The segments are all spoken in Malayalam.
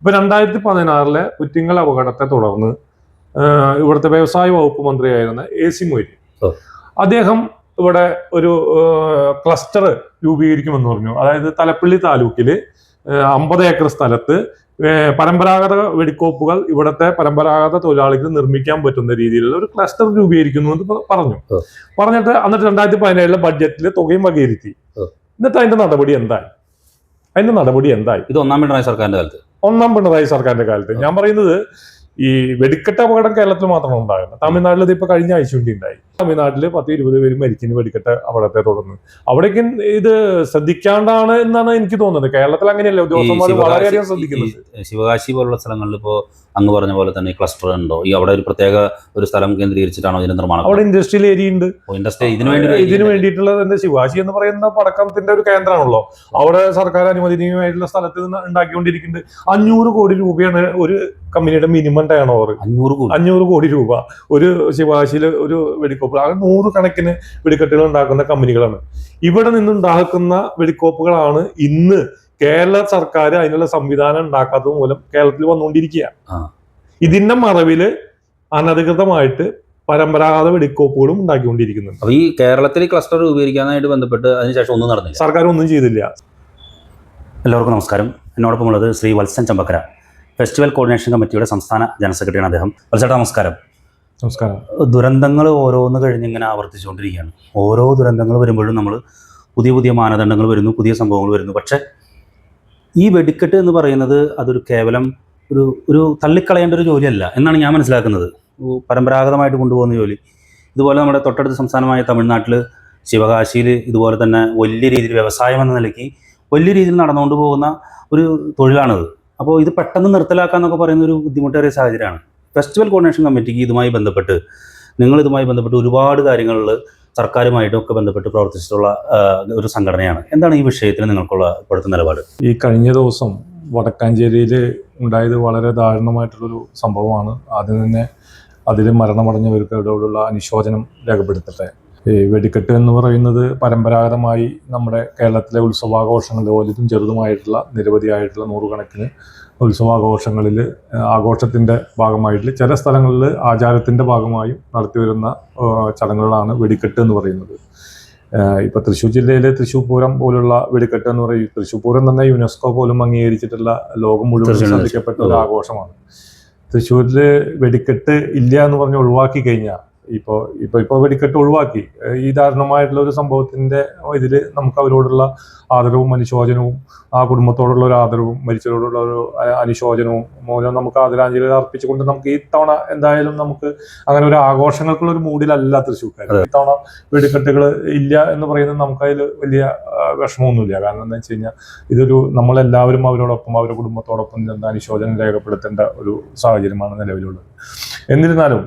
ഇപ്പൊ 2016 കുറ്റിങ്ങൽ അപകടത്തെ തുടർന്ന് ഇവിടുത്തെ വ്യവസായ വകുപ്പ് മന്ത്രിയായിരുന്ന AC മൊയ്തീൻ അദ്ദേഹം ഇവിടെ ഒരു ക്ലസ്റ്റർ രൂപീകരിക്കുമെന്ന് പറഞ്ഞു. അതായത് തലപ്പള്ളി താലൂക്കില് 50 ഏക്കർ സ്ഥലത്ത് പരമ്പരാഗത വെടിക്കോപ്പുകൾ ഇവിടുത്തെ പരമ്പരാഗത തൊഴിലാളികൾ നിർമ്മിക്കാൻ പറ്റുന്ന രീതിയിലുള്ള ഒരു ക്ലസ്റ്റർ രൂപീകരിക്കുന്നു എന്ന് പറഞ്ഞിട്ട് എന്നിട്ട് 2017 ബഡ്ജറ്റിൽ തുകയും വകയിരുത്തി. എന്നിട്ട് അതിന്റെ നടപടി എന്തായി? ഇത് ഒന്നാം പിണറായി സർക്കാരിന്റെ കാലത്ത് ഞാൻ പറയുന്നത് ഈ വെടിക്കെട്ട് അപകടം കേരളത്തിൽ മാത്രമാണ് ഉണ്ടാകുന്നത്. തമിഴ്നാട്ടിൽ ഇത് ഇപ്പൊ കഴിഞ്ഞ ആഴ്ച കൂടി ഉണ്ടായി. തമിഴ്നാട്ടില് 10-20 പേര് മരിക്കുന്നു വെടിക്കെട്ട് അപകടത്തെ തുടർന്ന്. അവിടേക്കും ഇത് ശ്രദ്ധിക്കാണ്ടാണ് എന്നാണ് എനിക്ക് തോന്നുന്നത്. കേരളത്തിൽ അങ്ങനെയല്ല, ഉദ്യോഗസ്ഥന്മാർ വളരെയധികം ശ്രദ്ധിക്കുന്നുണ്ട്. ശിവകാശി പോലുള്ള സ്ഥലങ്ങളിൽ ഇപ്പോ അങ്ങ് പറഞ്ഞ പോലെ തന്നെ ക്ലസ്റ്റർ ഉണ്ടോ? ഈ അവിടെ ഒരു പ്രത്യേക ഒരു സ്ഥലം കേന്ദ്രീകരിച്ചിട്ടാണോ ഇതിന്റെ നിർമ്മാണം? അവിടെ ഇൻഡസ്ട്രിയൽ ഏരിയ ഉണ്ട്. ഇതിനു വേണ്ടിയിട്ടുള്ള എന്താ, ശിവകാശി എന്ന് പറയുന്ന പടക്കത്തിന്റെ ഒരു കേന്ദ്രമാണല്ലോ. അവിടെ സർക്കാർ അനുവദനീയമായിട്ടുള്ള സ്ഥലത്ത് ഉണ്ടാക്കിക്കൊണ്ടിരിക്കുന്നുണ്ട്. 500 കോടി രൂപയാണ് ഒരു കമ്പനിയുടെ മിനിമം ടേൺ ഓവർ. 500 കോടി രൂപ ഒരു ശിവകാശിയിൽ ഒരു വെടിക്കോപ്പ്. അത് 100 കണക്കിന് വെടിക്കെട്ടുകൾ ഉണ്ടാക്കുന്ന കമ്പനികളാണ്. ഇവിടെ നിന്നുണ്ടാക്കുന്ന വെടിക്കോപ്പുകളാണ് ഇന്ന് കേരള സർക്കാർ അതിനുള്ള സംവിധാനം ഉണ്ടാക്കാത്തത് മൂലം കേരളത്തിൽ വന്നുകൊണ്ടിരിക്കുക. ഇതിന്റെ മറവില് അനധികൃതമായിട്ട് പരമ്പരാഗത വെടിക്കോപ്പുകളും ഉണ്ടാക്കിക്കൊണ്ടിരിക്കുന്നുണ്ട്. അപ്പൊ ഈ കേരളത്തിൽ ക്ലസ്റ്റർ രൂപീകരിക്കാനായിട്ട് ബന്ധപ്പെട്ട് അതിനുശേഷം ഒന്നും നടന്നില്ല, സർക്കാർ ഒന്നും ചെയ്തില്ല. എല്ലാവർക്കും നമസ്കാരം. എന്നോടൊപ്പം ഉള്ളത് ശ്രീ വത്സൻ ചമ്പക്കര, ഫെസ്റ്റിവൽ കോർഡിനേഷൻ കമ്മിറ്റിയുടെ സംസ്ഥാന ജനറൽ സെക്രട്ടറിയാണ് അദ്ദേഹം. വത്സേട്ടാ നമസ്കാരം. നമസ്കാരം. ദുരന്തങ്ങൾ ഓരോന്ന് കഴിഞ്ഞിങ്ങനെ ആവർത്തിച്ചുകൊണ്ടിരിക്കുകയാണ്. ഓരോ ദുരന്തങ്ങൾ വരുമ്പോഴും നമ്മൾ പുതിയ മാനദണ്ഡങ്ങൾ വരുന്നു, പുതിയ സംഭവങ്ങൾ വരുന്നു. പക്ഷേ ഈ വെടിക്കെട്ട് എന്ന് പറയുന്നത് അതൊരു കേവലം ഒരു തള്ളിക്കളയേണ്ട ഒരു ജോലിയല്ല എന്നാണ് ഞാൻ മനസ്സിലാക്കുന്നത്. പരമ്പരാഗതമായിട്ട് കൊണ്ടുപോകുന്ന ജോലി. ഇതുപോലെ നമ്മുടെ തൊട്ടടുത്ത സംസ്ഥാനമായ തമിഴ്നാട്ടിൽ ശിവകാശിയിൽ ഇതുപോലെ തന്നെ വലിയ രീതിയിൽ വ്യവസായം എന്ന നിലയ്ക്ക് വലിയ രീതിയിൽ നടന്നുകൊണ്ട് പോകുന്ന ഒരു തൊഴിലാണത്. അപ്പോൾ ഇത് പെട്ടെന്ന് നിർത്തലാക്കാന്നൊക്കെ പറയുന്ന ഒരു ബുദ്ധിമുട്ടേറിയ സാഹചര്യമാണ്. ഫെസ്റ്റിവൽ കോർഡിനേഷൻ കമ്മിറ്റിക്ക് ഇതുമായി ബന്ധപ്പെട്ട് ഒരുപാട് കാര്യങ്ങളിൽ സർക്കാരുമായിട്ടൊക്കെ ബന്ധപ്പെട്ട് പ്രവർത്തിച്ചിട്ടുള്ള ഒരു സംഘടനയാണ്. എന്താണ് ഈ വിഷയത്തിൽ നിങ്ങൾക്കുള്ള ഇപ്പോഴത്തെ നിലപാട്? ഈ കഴിഞ്ഞ ദിവസം വടക്കാഞ്ചേരിയിൽ ഉണ്ടായത് വളരെ ദാരുണമായിട്ടുള്ളൊരു സംഭവമാണ്. ആദ്യം തന്നെ അതിൽ മരണമടഞ്ഞവർക്കോടുള്ള അനുശോചനം രേഖപ്പെടുത്തട്ടെ. ഈ വെടിക്കെട്ട് എന്ന് പറയുന്നത് പരമ്പരാഗതമായി നമ്മുടെ കേരളത്തിലെ ഉത്സവാഘോഷങ്ങളിൽ വലുതും ചെറുതുമായിട്ടുള്ള നിരവധിയായിട്ടുള്ള 100 കണക്കിന് ഉത്സവാഘോഷങ്ങളിൽ ആഘോഷത്തിൻ്റെ ഭാഗമായിട്ട് ചില സ്ഥലങ്ങളിൽ ആചാരത്തിൻ്റെ ഭാഗമായും നടത്തിവരുന്ന ചടങ്ങുകളാണ് വെടിക്കെട്ട് എന്ന് പറയുന്നത്. ഇപ്പോൾ തൃശ്ശൂർ ജില്ലയിലെ തൃശ്ശൂർ പൂരം പോലുള്ള വെടിക്കെട്ട് എന്ന് പറയും. തൃശ്ശൂർ പൂരം തന്നെ യുനെസ്കോ പോലും അംഗീകരിച്ചിട്ടുള്ള ലോകം മുഴുവൻ ശ്രദ്ധിക്കപ്പെട്ട ഒരു ആഘോഷമാണ്. തൃശ്ശൂരിൽ വെടിക്കെട്ട് ഇല്ല എന്ന് പറഞ്ഞ് ഒഴിവാക്കി കഴിഞ്ഞാൽ ഇപ്പോൾ വെടിക്കെട്ട് ഒഴിവാക്കി. ഈ ദാരുണമായിട്ടുള്ള ഒരു സംഭവത്തിന്റെ ഇതിൽ നമുക്ക് അവരോടുള്ള ആദരവും അനുശോചനവും, ആ കുടുംബത്തോടുള്ള ഒരു ആദരവും, മരിച്ചവരോടുള്ള ഒരു അനുശോചനവും മൂലം നമുക്ക് ആദരാഞ്ജലി അർപ്പിച്ചുകൊണ്ട് നമുക്ക് ഈ തവണ എന്തായാലും നമുക്ക് അങ്ങനെ ഒരു ആഘോഷങ്ങൾക്കുള്ള ഒരു മൂഡിലല്ല തൃശ്ശൂർക്കാർ. ഇത്തവണ വെടിക്കെട്ടുകൾ ഇല്ല എന്ന് പറയുന്നത് നമുക്കതിൽ വലിയ വിഷമമൊന്നുമില്ല. കാരണം എന്താ വെച്ച് കഴിഞ്ഞാൽ ഇതൊരു നമ്മളെല്ലാവരും അവരോടൊപ്പം അവരുടെ കുടുംബത്തോടൊപ്പം അനുശോചനം രേഖപ്പെടുത്തേണ്ട ഒരു സാഹചര്യമാണ് നിലവിലുള്ളത്. എന്നിരുന്നാലും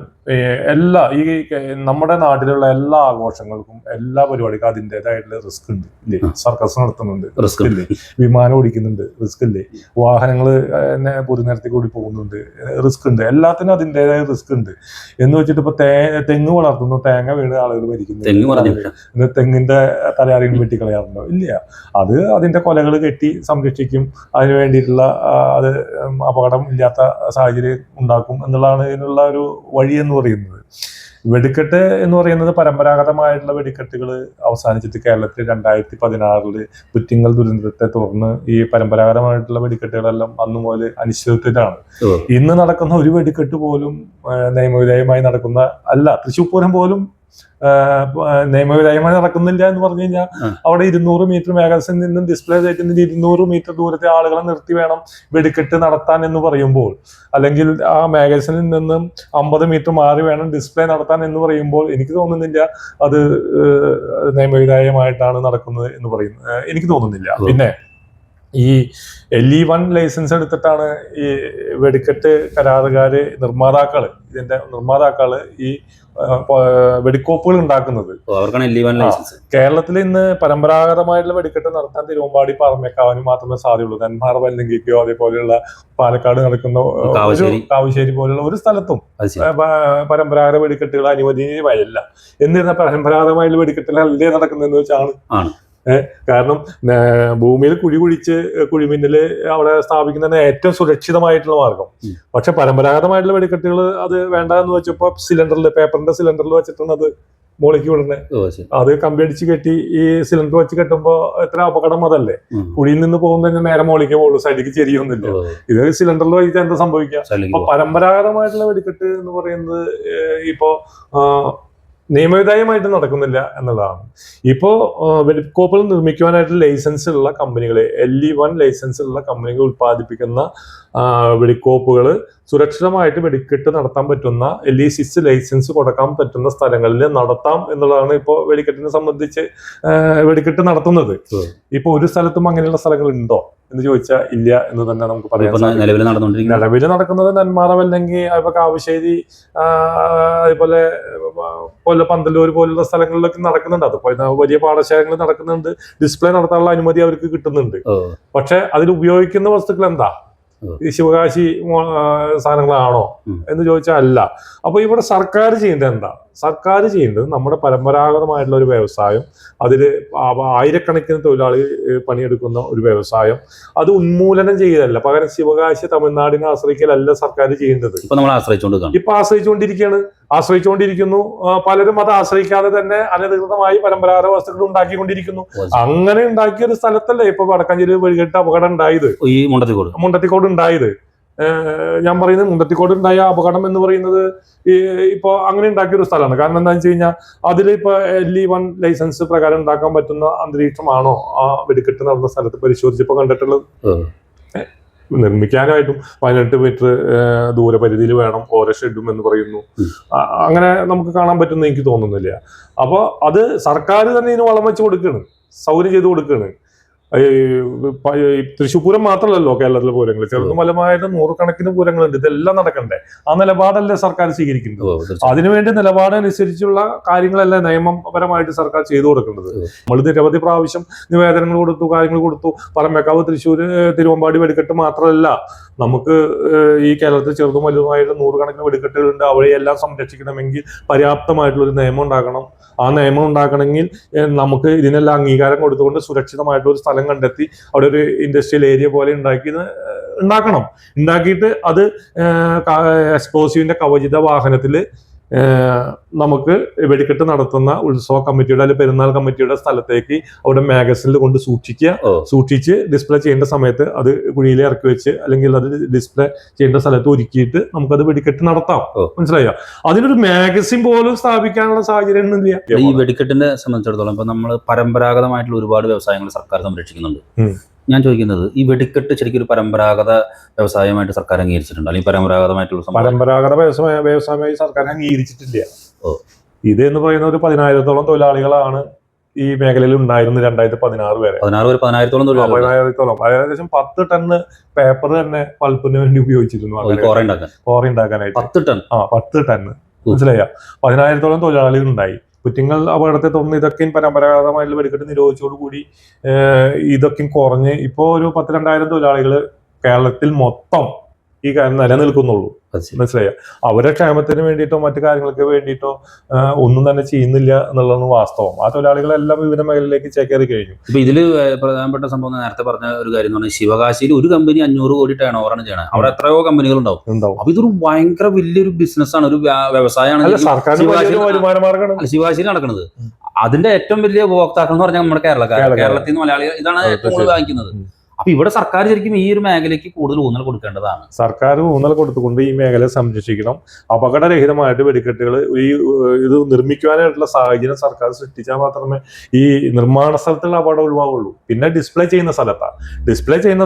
നമ്മുടെ നാട്ടിലുള്ള എല്ലാ ആഘോഷങ്ങൾക്കും എല്ലാ പരിപാടിക്കും അതിൻ്റെതായിട്ടുള്ള റിസ്ക് ഉണ്ട് ഇല്ലേ? സർക്കസ് നടത്തുന്നുണ്ട്, റിസ്ക് ഇല്ലേ? വിമാനം ഓടിക്കുന്നുണ്ട്, റിസ്ക് ഇല്ലേ? വാഹനങ്ങൾ പൊതുനിരത്തിൽ കൂടി പോകുന്നുണ്ട്, റിസ്ക് ഉണ്ട്. എല്ലാത്തിനും അതിൻ്റെതായ റിസ്ക് ഉണ്ട്. എന്ന് വെച്ചിട്ട് ഇപ്പൊ തെങ്ങ് വളർത്തുന്നു, തേങ്ങ വീണ് ആളുകൾ മരിക്കുന്നു, തെങ്ങിന്റെ തലയാറിയും വെട്ടിക്കളയാറുണ്ടോ? ഇല്ല. അത് അതിന്റെ കൊലകൾ കെട്ടി സംരക്ഷിക്കും, അതിന് വേണ്ടിയിട്ടുള്ള അത് അപകടം ഇല്ലാത്ത സാഹചര്യം ഉണ്ടാക്കും എന്നുള്ളതാണ് ഇതിനുള്ള ഒരു വഴി എന്ന് പറയുന്നത്. വെടിക്കെട്ട് എന്ന് പറയുന്നത് പരമ്പരാഗതമായിട്ടുള്ള വെടിക്കെട്ടുകൾ അവസാനിച്ചിട്ട് കേരളത്തിൽ 2016 പുറ്റിങ്ങൽ ദുരന്തത്തെ തുടർന്ന് ഈ പരമ്പരാഗതമായിട്ടുള്ള വെടിക്കെട്ടുകളെല്ലാം അന്നു മുതൽ അനിശ്ചിതത്വത്തിലാണ്. ഇന്ന് നടക്കുന്ന ഒരു വെടിക്കെട്ട് പോലും നിയമവിധേയമായി നടക്കുന്ന അല്ല. തൃശ്ശൂർ പൂരം പോലും നിയമവിധേയമായി നടക്കുന്നില്ല എന്ന് പറഞ്ഞു കഴിഞ്ഞാൽ അവിടെ 200 മീറ്റർ മേഖലയിൽ നിന്നും ഡിസ്പ്ലേ സൈറ്റിൽ 200 മീറ്റർ ദൂരത്തെ ആളുകളെ നിർത്തി വേണം വെടിക്കെട്ട് നടത്താൻ എന്ന് പറയുമ്പോൾ, അല്ലെങ്കിൽ ആ മേഖലയിൽ നിന്നും 50 മീറ്റർ മാറി വേണം ഡിസ്പ്ലേ നടത്താൻ എന്ന് പറയുമ്പോൾ എനിക്ക് തോന്നുന്നില്ല അത് നിയമവിധേയമായിട്ടാണ് നടക്കുന്നത് എന്ന് പറയുന്നത്. എനിക്ക് തോന്നുന്നില്ല. പിന്നെ ഈ LE1 ലൈസൻസ് എടുത്തിട്ടാണ് ഈ വെടിക്കെട്ട് കരാറുകാര് ഇതിന്റെ നിർമ്മാതാക്കള് ഈ വെടിക്കോപ്പുകൾ ഉണ്ടാക്കുന്നത്. കേരളത്തിൽ ഇന്ന് പരമ്പരാഗതമായിട്ടുള്ള വെടിക്കെട്ട് നടത്താൻ തിരുവമ്പാടി പാറമേക്കാവിന് മാത്രമേ സാധ്യതയുള്ളൂ. നെന്മാറ വല്ലങ്കിക്കോ അതേപോലെയുള്ള പാലക്കാട് നടക്കുന്ന കാവശ്ശേരി പോലുള്ള ഒരു സ്ഥലത്തും പരമ്പരാഗത വെടിക്കെട്ടുകൾ അനുവദനീയമല്ല. എന്നിരുന്ന പരമ്പരാഗതമായിട്ടുള്ള വെടിക്കെട്ടുകൾ അല്ലേ നടക്കുന്നതെന്ന് വെച്ചാണ് കാരണം ഭൂമിയിൽ കുഴി കുഴിച്ച് കുഴിമിന്നല് അവിടെ സ്ഥാപിക്കുന്നതാണ് ഏറ്റവും സുരക്ഷിതമായിട്ടുള്ള മാർഗം. പക്ഷെ പരമ്പരാഗതമായിട്ടുള്ള വെടിക്കെട്ടുകൾ അത് വേണ്ട എന്ന് വെച്ചപ്പോ സിലിണ്ടറിൽ, പേപ്പറിന്റെ സിലിണ്ടറിൽ വെച്ചിട്ടാണ് അത് മോളിക്ക് വിടുന്നത്. അത് കമ്പി അടിച്ച് കെട്ടി ഈ സിലിണ്ടർ വെച്ച് കെട്ടുമ്പോ എത്ര അപകടം അതല്ലേ. കുഴിയിൽ നിന്ന് പോകുന്ന നേരെ മോളിക്ക് പോകുള്ളൂ, സൈഡിലേക്ക് ചെരിയൊന്നുമില്ല. ഇത് സിലിണ്ടറിൽ വെച്ചാൽ എന്താ സംഭവിക്കുക? അപ്പൊ പരമ്പരാഗതമായിട്ടുള്ള വെടിക്കെട്ട് എന്ന് പറയുന്നത് ഇപ്പോ നിയമവിധേയമായിട്ട് നടക്കുന്നില്ല എന്നുള്ളതാണ്. ഇപ്പോ വെടിക്കോപ്പുകൾ നിർമ്മിക്കുവാനായിട്ട് ലൈസൻസ് ഉള്ള കമ്പനികൾ, LE1 ലൈസൻസ് ഉള്ള കമ്പനികൾ ഉൽപ്പാദിപ്പിക്കുന്ന വെടിക്കോപ്പുകൾ സുരക്ഷിതമായിട്ട് വെടിക്കെട്ട് നടത്താൻ പറ്റുന്ന LE6 ലൈസൻസ് കൊടുക്കാൻ പറ്റുന്ന സ്ഥലങ്ങളിൽ നടത്താം എന്നുള്ളതാണ് ഇപ്പോൾ വെടിക്കെട്ടിനെ സംബന്ധിച്ച് വെടിക്കെട്ട് നടത്തുന്നത്. ഇപ്പൊ ഒരു സ്ഥലത്തും അങ്ങനെയുള്ള സ്ഥലങ്ങൾ ഉണ്ടോ എന്ന് ചോദിച്ചാൽ ഇല്ല എന്ന് തന്നെ നമുക്ക് പറയാം. നിലവിൽ നടക്കുന്നത് നെന്മാറ, അല്ലെങ്കിൽ അതുപോലെ കാവശ്ശേരി, അതുപോലെ പന്തല്ലൂർ പോലുള്ള സ്ഥലങ്ങളിലൊക്കെ നടക്കുന്നുണ്ട്. അത് വലിയ പാഠശാലകൾ നടക്കുന്നുണ്ട്. ഡിസ്പ്ലേ നടത്താനുള്ള അനുമതി അവർക്ക് കിട്ടുന്നുണ്ട്. പക്ഷെ അതിൽ ഉപയോഗിക്കുന്ന വസ്തുക്കൾ എന്താ? ഈ ശിവകാശി സാധനങ്ങളാണോ എന്ന് ചോദിച്ചാൽ അല്ല. അപ്പൊ ഇവിടെ സർക്കാർ ചെയ്യേണ്ടത് എന്താ? സർക്കാർ ചെയ്യേണ്ടത് നമ്മുടെ പരമ്പരാഗതമായിട്ടുള്ള ഒരു വ്യവസായം, അതിൽ ആയിരക്കണക്കിന് തൊഴിലാളി പണിയെടുക്കുന്ന ഒരു വ്യവസായം, അത് ഉന്മൂലനം ചെയ്യലല്ല, പകരം ശിവകാശി തമിഴ്നാടിനെ ആശ്രയിക്കലല്ല സർക്കാർ ചെയ്യേണ്ടത്. ഇപ്പൊ ആശ്രയിച്ചുകൊണ്ടിരിക്കുന്നു. പലരും അത് ആശ്രയിക്കാതെ തന്നെ അനധികൃതമായി പരമ്പരാഗത വസ്തുക്കൾ ഉണ്ടാക്കിക്കൊണ്ടിരിക്കുന്നു. അങ്ങനെ ഉണ്ടാക്കിയ ഒരു സ്ഥലത്തല്ലേ ഇപ്പൊ വടക്കാഞ്ചേരി വെടിക്കെട്ട് അപകടം ഉണ്ടായത്, ഈ മുണ്ടത്തിക്കോട് ഉണ്ടായത്. ഞാൻ പറയുന്നത് മുണ്ടത്തിക്കോട് ഉണ്ടായ അപകടം എന്ന് പറയുന്നത് ഇപ്പൊ അങ്ങനെ ഉണ്ടാക്കിയ ഒരു സ്ഥലമാണ്. കാരണം എന്താണെന്ന് വെച്ച് കഴിഞ്ഞാൽ അതിലിപ്പോ LE1 ലൈസൻസ് പ്രകാരം ഉണ്ടാക്കാൻ പറ്റുന്ന അന്തരീക്ഷമാണോ ആ വെടിക്കെട്ട് നടന്ന സ്ഥലത്ത് പരിശോധിച്ചപ്പോ കണ്ടിട്ടുള്ളത്? നിർമ്മിക്കാനായിട്ടും 18 മീറ്റർ ദൂരപരിധിയിൽ വേണം ഓരോ ഷെഡും എന്ന് പറയുന്നു. അങ്ങനെ നമുക്ക് കാണാൻ പറ്റുമെന്ന് എനിക്ക് തോന്നുന്നില്ല. അപ്പൊ അത് സർക്കാർ തന്നെ ഇതിന് വളം വെച്ച് കൊടുക്കുകയാണ്, സൗകര്യം ചെയ്ത് കൊടുക്കുകയാണ്. തൃശ്ശൂർ പൂരം മാത്രമല്ലല്ലോ കേരളത്തിലെ പൂരങ്ങൾ, ചെറുതുമലമായിട്ട് 100 കണക്കിന് പൂരങ്ങളുണ്ട്. ഇതെല്ലാം നടക്കണ്ടേ? ആ നിലപാടല്ലേ സർക്കാർ സ്വീകരിക്കുന്നത്? അതിനുവേണ്ടി നിലപാടനുസരിച്ചുള്ള കാര്യങ്ങളല്ലേ നിയമപരമായിട്ട് സർക്കാർ ചെയ്തു കൊടുക്കേണ്ടത്. നമ്മൾ നിരവധി പ്രാവശ്യം നിവേദനങ്ങൾ കൊടുത്തു, കാര്യങ്ങൾ കൊടുത്തു. പറമ്പേക്കാവ്, തൃശ്ശൂർ, തിരുവമ്പാടി വെടിക്കെട്ട് മാത്രമല്ല, നമുക്ക് ഈ കേരളത്തിൽ ചെറുതും വലുതുമായിട്ട് 100 കണക്കിന് വെടിക്കെട്ടുകളുണ്ട്. അവയെല്ലാം സംരക്ഷിക്കണമെങ്കിൽ പര്യാപ്തമായിട്ടുള്ള ഒരു നിയമം ഉണ്ടാക്കണം. ആ നിയമം ഉണ്ടാക്കണമെങ്കിൽ നമുക്ക് ഇതിനെല്ലാം അംഗീകാരം കൊടുത്തുകൊണ്ട് സുരക്ഷിതമായിട്ടുള്ള ഒരു സ്ഥലം കണ്ടെത്തി അവിടെ ഒരു ഇൻഡസ്ട്രിയൽ ഏരിയ പോലെ ഉണ്ടാക്കണം. ഉണ്ടാക്കിയിട്ട് അത് എക്സ്പ്ലോസീവിന്റെ കവചിത വാഹനത്തിൽ നമുക്ക് വെടിക്കെട്ട് നടത്തുന്ന ഉത്സവ കമ്മിറ്റിയുടെ അല്ലെങ്കിൽ പെരുന്നാൾ കമ്മിറ്റിയുടെ സ്ഥലത്തേക്ക് അവിടെ മാഗസിനിൽ കൊണ്ട് സൂക്ഷിച്ച് ഡിസ്പ്ലേ ചെയ്യേണ്ട സമയത്ത് അത് കുഴിയിൽ ഇറക്കി വെച്ച് അല്ലെങ്കിൽ അത് ഡിസ്പ്ലേ ചെയ്യേണ്ട സ്ഥലത്ത് ഒരുക്കിയിട്ട് നമുക്കത് വെടിക്കെട്ട് നടത്താം. മനസ്സിലായോ? അതിനൊരു മാഗസിൻ പോലും സ്ഥാപിക്കാനുള്ള സാഹചര്യം ഒന്നുമില്ല. ഈ വെടിക്കെട്ടിനെ സംബന്ധിച്ചിടത്തോളം ഇപ്പൊ നമ്മൾ പരമ്പരാഗതമായിട്ടുള്ള ഒരുപാട് വ്യവസായങ്ങൾ സർക്കാർ സംരക്ഷിക്കുന്നുണ്ട്. ഞാൻ ചോദിക്കുന്നത്, ഈ വെടിക്കെട്ട് ശരിക്കും ഒരു പരമ്പരാഗത വ്യവസായമായിട്ട് സർക്കാർ അംഗീകരിച്ചിട്ടുണ്ട്, അല്ലെങ്കിൽ പരമ്പരാഗത വ്യവസായമായി സർക്കാർ അംഗീകരിച്ചിട്ടില്ല. ഇത് എന്ന് പറയുന്ന ഒരു 10,000-ഓളം തൊഴിലാളികളാണ് ഈ മേഖലയിൽ ഉണ്ടായിരുന്നു 2016 വരെ. 10,000-ഓളം ഏകദേശം 10 ടണ്ണ് പേപ്പർ തന്നെ പൾപ്പിന് വേണ്ടി ഉപയോഗിച്ചിരുന്നു കോറ ഉണ്ടാക്കാനായിട്ട്. 10 ടണ്ണ്. മനസ്സിലായ? 10,000-ഓളം തൊഴിലാളികൾ ഉണ്ടായി. കുറ്റിങ്ങൾ അപകടത്തെ തുടർന്ന് ഇതൊക്കെ പരമ്പരാഗതമായിട്ടുള്ള വെടിക്കെട്ട് നിരോധിച്ചോടുകൂടി ഇതൊക്കെ കുറഞ്ഞ് ഇപ്പോൾ ഒരു 10,000-2,000 തൊഴിലാളികൾ കേരളത്തിൽ മൊത്തം ഈ കാര്യം നിലനിൽക്കുന്നുള്ളൂ. മനസ്സിലായ? അവരുടെ ക്ഷേമത്തിന് വേണ്ടിയിട്ടോ മറ്റു കാര്യങ്ങൾക്ക് വേണ്ടിയിട്ടോ ഒന്നും തന്നെ ചെയ്യുന്നില്ല എന്നുള്ളതാണ് വാസ്തവം. ആ തൊഴിലാളികളെല്ലാം വിവിധ മേഖലയിലേക്ക് ചേക്കേറി കഴിഞ്ഞു. ഇപ്പൊ ഇതില് പ്രധാനപ്പെട്ട സംഭവം നേരത്തെ പറഞ്ഞ ഒരു കാര്യം എന്ന് പറഞ്ഞാൽ, ശിവകാശിയിൽ ഒരു കമ്പനി 500 കോടി ടേൺ ഓവറാണ് ചെയ്യണത്. അവിടെ എത്രയോ കമ്പനികൾ ഉണ്ടാവും. അപ്പൊ ഇതൊരു ഭയങ്കര വലിയൊരു ബിസിനസ്സാണ്, ഒരു വ്യവസായമാണ് ശിവകാശിയിൽ നടക്കുന്നത്. അതിന്റെ ഏറ്റവും വലിയ ഉപഭോക്താക്കൾ എന്ന് പറഞ്ഞാൽ നമ്മുടെ കേരളത്തിൽ നിന്ന് മലയാളികൾ ഇതാണ് ഏറ്റവും കൂടുതൽ വാങ്ങിക്കുന്നത്. അപ്പൊ ഇവിടെ സർക്കാർ ശരിക്കും ഈ ഒരു മേഖലയ്ക്ക് കൂടുതൽ ഊന്നൽ കൊടുക്കേണ്ടതാണ്. സർക്കാർ ഊന്നൽ കൊടുത്തുകൊണ്ട് ഈ മേഖലയെ സംരക്ഷിക്കണം. അപകടരഹിതമായിട്ട് വെടിക്കെട്ടുകൾ ഇത് നിർമ്മിക്കുവാനായിട്ടുള്ള സാഹചര്യം സർക്കാർ സൃഷ്ടിച്ചാൽ മാത്രമേ ഈ നിർമ്മാണ സ്ഥലത്തുള്ള അപകടം ഒഴിവാകുള്ളൂ. പിന്നെ ഡിസ്പ്ലേ ചെയ്യുന്ന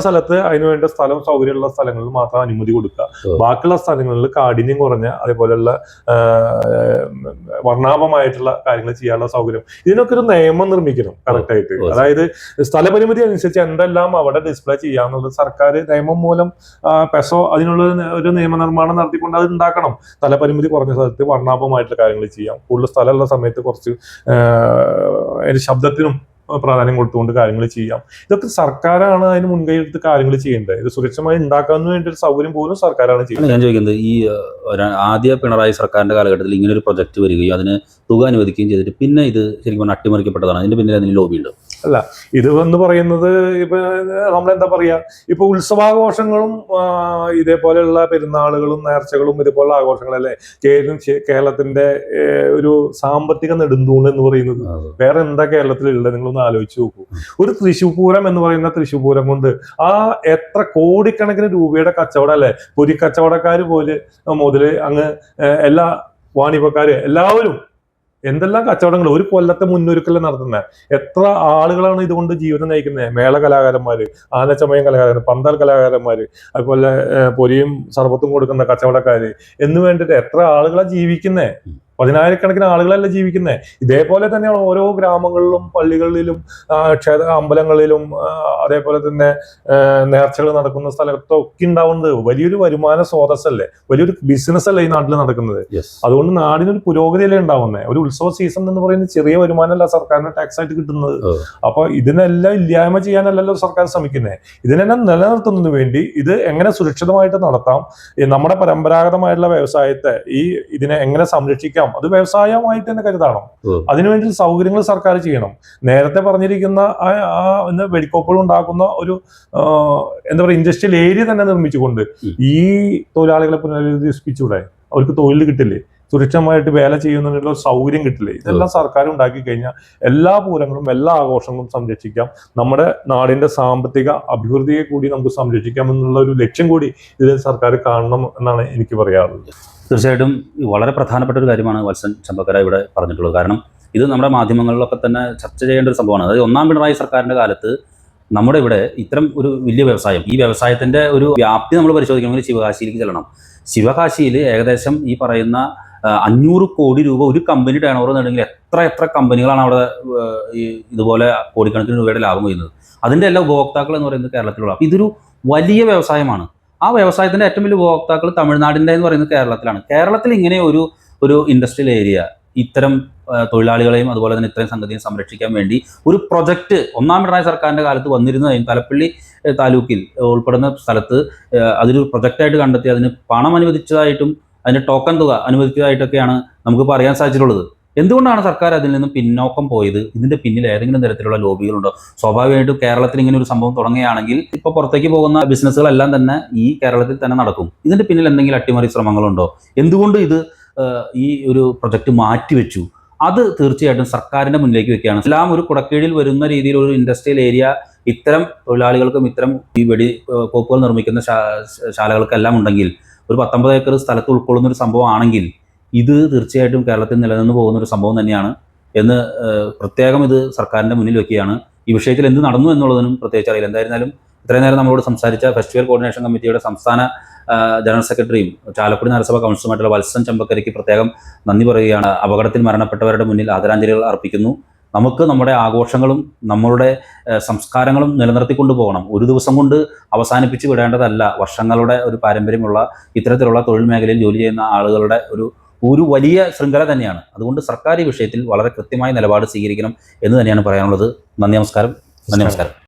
സ്ഥലത്ത് അതിനുവേണ്ട സ്ഥലം സൗകര്യമുള്ള സ്ഥലങ്ങളിൽ മാത്രം അനുമതി കൊടുക്കുക. ബാക്കിയുള്ള സ്ഥലങ്ങളിൽ കാഠിന്യം കുറഞ്ഞ അതേപോലെയുള്ള വർണ്ണാഭമായിട്ടുള്ള കാര്യങ്ങൾ ചെയ്യാനുള്ള സൗകര്യം, ഇതിനൊക്കെ ഒരു നിയമം നിർമ്മിക്കണം കറക്റ്റായിട്ട്. അതായത് സ്ഥലപരിമിതി അനുസരിച്ച് എന്തെല്ലാം അവിടെ ഡിസ്പ്ലേ ചെയ്യാന്നുള്ളത് സർക്കാർ നിയമം മൂലം പെസോ അതിനുള്ള ഒരു നിയമനിർമ്മാണം നടത്തിക്കൊണ്ട് അത് ഉണ്ടാക്കണം. സ്ഥലപരിമിതി കുറഞ്ഞ സ്ഥലത്ത് വർണ്ണാഭമായിട്ടുള്ള കാര്യങ്ങൾ ചെയ്യാം. കൂടുതൽ സ്ഥലമുള്ള സമയത്ത് കുറച്ച് അതിന്റെ ശബ്ദത്തിനും പ്രാധാന്യം കൊടുത്തുകൊണ്ട് കാര്യങ്ങൾ ചെയ്യാം. ഇതൊക്കെ സർക്കാരാണ് അതിന് മുൻകൈ എടുത്ത് കാര്യങ്ങൾ ചെയ്യേണ്ടത്. ഇത് സുരക്ഷിതമായി ഉണ്ടാക്കാൻ വേണ്ടി ഒരു സൗകര്യം പോലും സർക്കാരാണ് ചെയ്യുന്നത്. ഞാൻ ചോദിക്കുന്നത്, ഈ ആദ്യ പിണറായി സർക്കാരിന്റെ കാലഘട്ടത്തിൽ ഇങ്ങനെ ഒരു പ്രൊജക്ട് വരികയും അതിന് തുക അനുവദിക്കുകയും ചെയ്തിട്ട് പിന്നെ ഇത് ശരിക്കും അട്ടിമറിക്കപ്പെട്ടതാണ്. അതിന്റെ പിന്നിൽ അതിന് ലോബി ഉണ്ട്. അല്ല, ഇത് എന്ന് പറയുന്നത് ഇപ്പൊ നമ്മളെന്താ പറയാ, ഇപ്പൊ ഉത്സവാഘോഷങ്ങളും ഇതേപോലെയുള്ള പെരുന്നാളുകളും നേർച്ചകളും ഇതുപോലുള്ള ആഘോഷങ്ങളല്ലേ കേരളത്തിന്റെ ഒരു സാമ്പത്തിക നെടുന്തൂണ് എന്ന് പറയുന്നത്. വേറെ എന്താ കേരളത്തിലുള്ളത്? നിങ്ങളൊന്ന് ആലോചിച്ച് നോക്കൂ. ഒരു തൃശ്ശൂർ പൂരം എന്ന് പറയുന്ന തൃശ്ശൂർ പൂരം കൊണ്ട് എത്ര കോടിക്കണക്കിന് രൂപയുടെ കച്ചവടം അല്ലേ. പൊരി കച്ചവടക്കാർ പോലെ മുതല് അങ്ങ് എല്ലാ വാണിഭക്കാര് എല്ലാവരും എന്തെല്ലാം കച്ചവടങ്ങൾ ഒരു കൊല്ലത്തെ മുന്നൊരുക്കൽ നടത്തുന്നത്. എത്ര ആളുകളാണ് ഇതുകൊണ്ട് ജീവിതം നയിക്കുന്നത്? മേള കലാകാരന്മാര്, ആനച്ചമയം കലാകാരൻ, പന്തൽ കലാകാരന്മാര്, അതുപോലെ പൊരിയും സർബത്തും കൊടുക്കുന്ന കച്ചവടക്കാര് എന്ന് വേണ്ടിയിട്ട് എത്ര ആളുകളാണ് ജീവിക്കുന്നത്? പതിനായിരക്കണക്കിന് ആളുകളല്ല ജീവിക്കുന്നത്. ഇതേപോലെ തന്നെയാണ് ഓരോ ഗ്രാമങ്ങളിലും പള്ളികളിലും അമ്പലങ്ങളിലും അതേപോലെ തന്നെ നേർച്ചകൾ നടക്കുന്ന സ്ഥലത്തൊക്കെ ഉണ്ടാവുന്നത്. വലിയൊരു വരുമാന സ്രോതസ്സല്ലേ, വലിയൊരു ബിസിനസ് അല്ലേ ഈ നാട്ടിൽ നടക്കുന്നത്. അതുകൊണ്ട് നാടിനൊരു പുരോഗതിയല്ലേ ഉണ്ടാവുന്നത്. ഒരു ഉത്സവ സീസൺ എന്ന് പറയുന്നത് ചെറിയ വരുമാനമല്ല സർക്കാരിന് ടാക്സ് ആയിട്ട് കിട്ടുന്നത്. അപ്പൊ ഇതിനെല്ലാം ഇല്ലായ്മ ചെയ്യാനല്ലല്ലോ സർക്കാർ ശ്രമിക്കുന്നത്. ഇതിനെല്ലാം നിലനിർത്തുന്നതിന് വേണ്ടി ഇത് എങ്ങനെ സുരക്ഷിതമായിട്ട് നടത്താം, നമ്മുടെ പരമ്പരാഗതമായിട്ടുള്ള വ്യവസായത്തെ ഇതിനെ എങ്ങനെ സംരക്ഷിക്കാം, അത് വ്യവസായമായിട്ട് തന്നെ കരുതണം. അതിനുവേണ്ടി സൗകര്യങ്ങൾ സർക്കാർ ചെയ്യണം. നേരത്തെ പറഞ്ഞിരിക്കുന്ന വെടിക്കോപ്പുകൾ ഉണ്ടാക്കുന്ന ഒരു എന്താ പറയുക ഇൻഡസ്ട്രിയൽ ഏരിയ തന്നെ നിർമ്മിച്ചുകൊണ്ട് ഈ തൊഴിലാളികളെ പുനരുദ്ധരിപ്പിച്ചൂടെ? അവർക്ക് തൊഴിൽ കിട്ടില്ലേ? സുരക്ഷിതമായിട്ട് വേല ചെയ്യുന്നതിനുള്ള സൗകര്യം കിട്ടില്ലേ? ഇതെല്ലാം സർക്കാർ ഉണ്ടാക്കി കഴിഞ്ഞാൽ എല്ലാ പൂരങ്ങളും എല്ലാ ആഘോഷങ്ങളും സംരക്ഷിക്കാം. നമ്മുടെ നാടിന്റെ സാമ്പത്തിക അഭിവൃദ്ധിയെ കൂടി നമുക്ക് സംരക്ഷിക്കാം എന്നുള്ള ഒരു ലക്ഷ്യം കൂടി ഇതിൽ സർക്കാർ കാണണം എന്നാണ് എനിക്ക് പറയാറുള്ളത്. തീർച്ചയായിട്ടും വളരെ പ്രധാനപ്പെട്ട ഒരു കാര്യമാണ് വത്സൻ ചെമ്പക്കര ഇവിടെ പറഞ്ഞിട്ടുള്ളത്. കാരണം ഇത് നമ്മുടെ മാധ്യമങ്ങളിലൊക്കെ തന്നെ ചർച്ച ചെയ്യേണ്ട ഒരു സംഭവമാണ്. അതായത് ഒന്നാം പിണറായി സർക്കാരിൻ്റെ കാലത്ത് നമ്മുടെ ഇവിടെ ഇത്തരം ഒരു വലിയ വ്യവസായം, ഈ വ്യവസായത്തിൻ്റെ ഒരു വ്യാപ്തി നമ്മൾ പരിശോധിക്കണമെങ്കിൽ ശിവകാശിയിലേക്ക് ചെല്ലണം. ശിവകാശിയിൽ ഏകദേശം ഈ പറയുന്ന 500 കോടി രൂപ ഒരു കമ്പനി ടേൺ ഓവർ നേടുമെങ്കിൽ എത്ര കമ്പനികളാണ് അവിടെ ഇതുപോലെ കോടിക്കണക്കിന് രൂപയുടെ ലാഭം ചെയ്യുന്നത്. അതിൻ്റെ എല്ലാ ഉപഭോക്താക്കൾ എന്ന് പറയുന്നത് കേരളത്തിലുള്ള. അപ്പോൾ ഇതൊരു വലിയ വ്യവസായമാണ്. ആ വ്യവസായത്തിൻ്റെ ഏറ്റവും വലിയ ഉപഭോക്താക്കൾ തമിഴ്നാടിൻ്റെ എന്ന് പറയുന്നത് കേരളത്തിലാണ്. കേരളത്തിൽ ഇങ്ങനെ ഒരു ഇൻഡസ്ട്രിയൽ ഏരിയ ഇത്തരം തൊഴിലാളികളെയും അതുപോലെ തന്നെ ഇത്രയും സംഗതിയും സംരക്ഷിക്കാൻ വേണ്ടി ഒരു പ്രൊജക്റ്റ് ഒന്നാം പിണറായി സർക്കാരിൻ്റെ കാലത്ത് വന്നിരുന്നതായും തലപ്പള്ളി താലൂക്കിൽ ഉൾപ്പെടുന്ന സ്ഥലത്ത് അതൊരു പ്രൊജക്റ്റായിട്ട് കണ്ടെത്തി അതിന് പണം അനുവദിച്ചതായിട്ടും അതിൻ്റെ ടോക്കൺ തുക അനുവദിച്ചതായിട്ടൊക്കെയാണ് നമുക്കിപ്പോൾ അറിയാൻ സാധിച്ചിട്ടുള്ളത്. എന്തുകൊണ്ടാണ് സർക്കാർ അതിൽ നിന്നും പിന്നോക്കം പോയത്? ഇതിൻ്റെ പിന്നിൽ ഏതെങ്കിലും തരത്തിലുള്ള ലോബികളുണ്ടോ? സ്വാഭാവികമായിട്ടും കേരളത്തിൽ ഇങ്ങനെ ഒരു സംഭവം തുടങ്ങുകയാണെങ്കിൽ ഇപ്പോൾ പുറത്തേക്ക് പോകുന്ന ബിസിനസ്സുകളെല്ലാം തന്നെ ഈ കേരളത്തിൽ തന്നെ നടക്കും. ഇതിൻ്റെ പിന്നിൽ എന്തെങ്കിലും അട്ടിമറി ശ്രമങ്ങളുണ്ടോ? എന്തുകൊണ്ട് ഇത് ഈ ഒരു പ്രൊജക്റ്റ് മാറ്റിവെച്ചു? അത് തീർച്ചയായിട്ടും സർക്കാരിൻ്റെ മുന്നിലേക്ക് വെക്കുകയാണ്. എല്ലാം ഒരു കുടക്കീഴിൽ വരുന്ന രീതിയിൽ ഒരു ഇൻഡസ്ട്രിയൽ ഏരിയ ഇത്തരം തൊഴിലാളികൾക്കും ഇത്തരം ഈ കോപ്പുകൾ നിർമ്മിക്കുന്ന ശാലകൾക്കെല്ലാം ഉണ്ടെങ്കിൽ ഒരു 19 ഏക്കർ സ്ഥലത്ത് ഉൾക്കൊള്ളുന്ന ഒരു സംഭവമാണെങ്കിൽ ഇത് തീർച്ചയായിട്ടും കേരളത്തിൽ നിലനിന്ന് പോകുന്ന ഒരു സംഭവം തന്നെയാണ് എന്ന് പ്രത്യേകം ഇത് സർക്കാരിൻ്റെ മുന്നിൽ വെക്കുകയാണ്. ഈ വിഷയത്തിൽ എന്ത് നടന്നു എന്നുള്ളതിനും പ്രത്യേകിച്ച് അറിയില്ല. എന്തായിരുന്നാലും ഇത്രയും നേരം നമ്മളോട് സംസാരിച്ച ഫെസ്റ്റിവൽ കോർഡിനേഷൻ കമ്മിറ്റിയുടെ സംസ്ഥാന ജനറൽ സെക്രട്ടറിയും ചാലക്കുടി നഗരസഭാ കൗൺസിലറുമായിട്ടുള്ള വത്സൻ ചെമ്പക്കരയ്ക്ക് പ്രത്യേകം നന്ദി പറയുകയാണ്. അപകടത്തിൽ മരണപ്പെട്ടവരുടെ മുന്നിൽ ആദരാഞ്ജലികൾ അർപ്പിക്കുന്നു. നമുക്ക് നമ്മുടെ ആഘോഷങ്ങളും നമ്മളുടെ സംസ്കാരങ്ങളും നിലനിർത്തിക്കൊണ്ടു പോകണം. ഒരു ദിവസം കൊണ്ട് അവസാനിപ്പിച്ച് വിടേണ്ടതല്ല. വർഷങ്ങളുടെ ഒരു പാരമ്പര്യമുള്ള ഇത്തരത്തിലുള്ള തൊഴിൽ മേഖലയിൽ ജോലി ചെയ്യുന്ന ആളുകളുടെ ഒരു വലിയ ശൃംഖല തന്നെയാണ്. അതുകൊണ്ട് സർക്കാർ ഈ വിഷയത്തിൽ വളരെ കൃത്യമായ നിലപാട് സ്വീകരിക്കണം എന്ന് തന്നെയാണ് പറയാനുള്ളത്. നന്ദി, നമസ്കാരം.